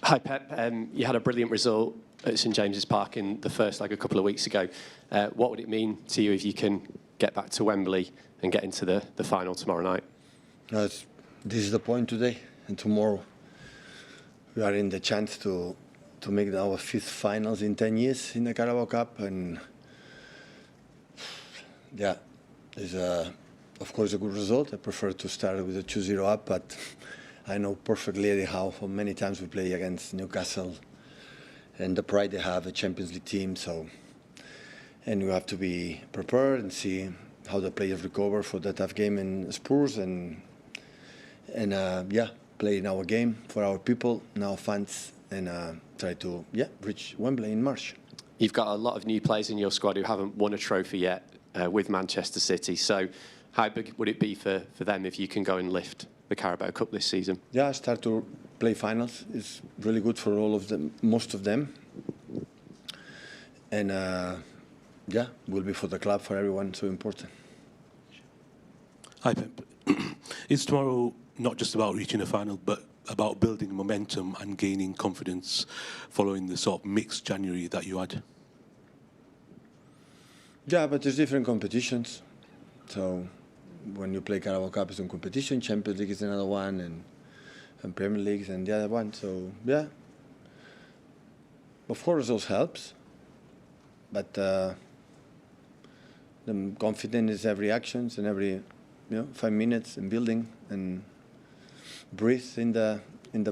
Hi, Pep. You had a brilliant result at St James's Park in the first leg a couple of weeks ago. What would it mean to you if you can get back to Wembley and get into the final tomorrow night? This is the point today, and tomorrow we are in the chance to make our 5th finals in 10 years in the Carabao Cup, and yeah, it's of course a good result. I prefer to start with a 2-0 up, but I know perfectly how many times we play against Newcastle and the pride they have, a Champions League team. So, and you have to be prepared and see how the players recover for that tough game in Spurs, and yeah, play in our game for our people, our fans, and try to reach Wembley in March. You've got a lot of new players in your squad who haven't won a trophy yet with Manchester City. So how big would it be for them if you can go and lift the Carabao Cup this season? Yeah, start to play finals. It's really good for all of them, most of them. And yeah, will be for the club, for everyone, so important. Hi, Pep. Is tomorrow not just about reaching a final, but about building momentum and gaining confidence following the sort of mixed January that you had? Yeah, but there's different competitions. So when you play Carabao Cup, it's one competition, Champions League is another one, and Premier League and the other one. So yeah, of course those helps, but the confidence is every actions and every 5 minutes and building and breathe in the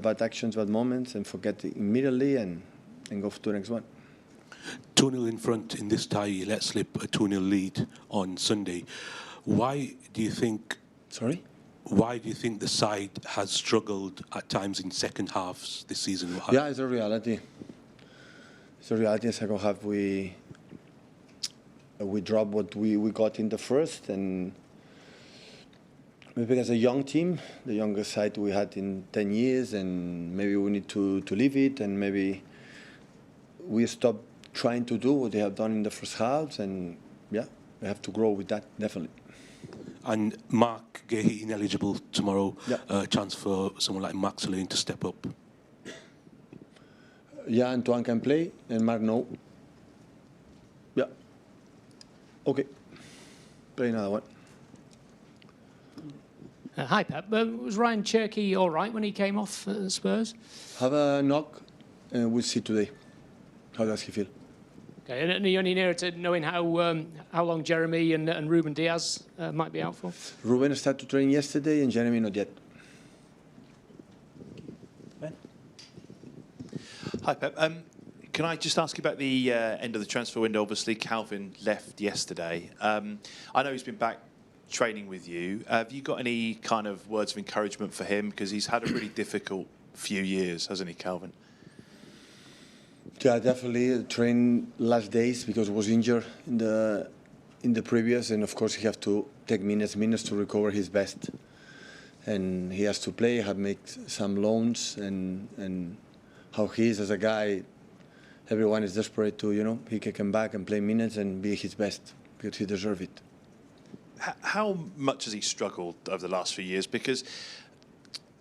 bad actions, bad moments, and forget it immediately and go to the next one. 2-0 in front in this tie, you let slip a 2-0 lead on Sunday. Why do you think? Sorry. Why do you think the side has struggled at times in second halves this season? Yeah, it's a reality. It's a reality. In second half, we dropped what we got in the first, and maybe as a young team, the youngest side we had in 10 years, and maybe we need to leave it, and maybe we stop trying to do what they have done in the first halves, and yeah, we have to grow with that, definitely. And Mark Gahey ineligible tomorrow. Yeah. Chance for someone like Max Lane to step up. Yeah, Antoine can play, and Mark no. Yeah. Okay. Play another one. Hi, Pep. Was Ryan Cherky all right when he came off at Spurs? Have a knock, and we'll see today. How does he feel? Okay, and are you only nearer to knowing how long Jeremy and Ruben Diaz might be out for? Ruben started to train yesterday, and Jeremy not yet. Ben? Hi, Pep. Can I just ask you about the end of the transfer window? Obviously, Calvin left yesterday. I know he's been back training with you. Have you got any kind of words of encouragement for him? Because he's had a really difficult few years, hasn't he, Calvin? Yeah, definitely. Trained last days because he was injured in the previous, and of course he have to take minutes to recover his best. And he has to play, have made some loans, and how he is as a guy. Everyone is desperate to, he can come back and play minutes and be his best because he deserves it. How much has he struggled over the last few years? Because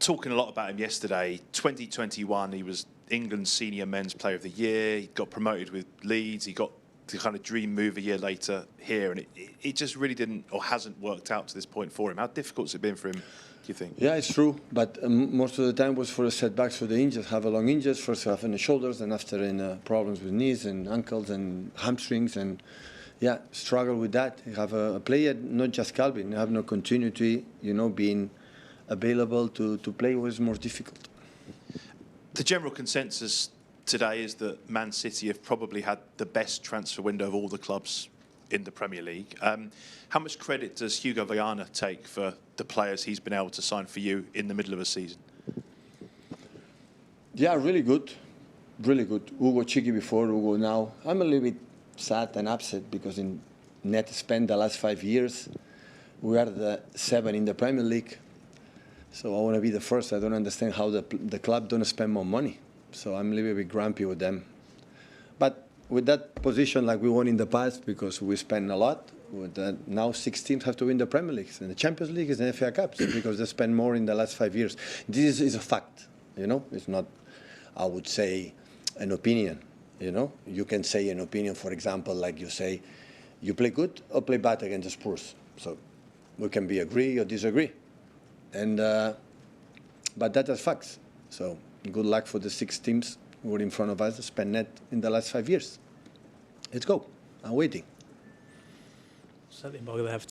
talking a lot about him yesterday, 2021, he was England's senior men's player of the year. He got promoted with Leeds. He got the kind of dream move a year later here, and it just really didn't or hasn't worked out to this point for him. How difficult has it been for him, do you think? Yeah, it's true, but most of the time was for the setbacks for the injuries. Have a long injuries, first half in the shoulders, and after in problems with knees and ankles and hamstrings, and yeah, struggle with that. You have a player, not just Calvin, you have no continuity, being available to play was more difficult. The general consensus today is that Man City have probably had the best transfer window of all the clubs in the Premier League. How much credit does Hugo Viana take for the players he's been able to sign for you in the middle of a season? Yeah, really good. Really good. Hugo cheeky before, Hugo now. I'm a little bit sad and upset because in net spent the last 5 years, we are the 7 in the Premier League. So I want to be the first. I don't understand how the club don't spend more money. So I'm a little bit grumpy with them. But with that position, like we won in the past, because we spend a lot, with now 6 teams have to win the Premier League. And the Champions League is the FA Cup, because they spend more in the last 5 years. This is a fact, It's not. I would say, an opinion. You know, you can say an opinion, for example, like you say, you play good or play bad against the Spurs. So we can be agree or disagree. And but that is facts. So good luck for the 6 teams who were in front of us, spent net in the last 5 years. Let's go. I'm waiting. Certainly, Morgan, they have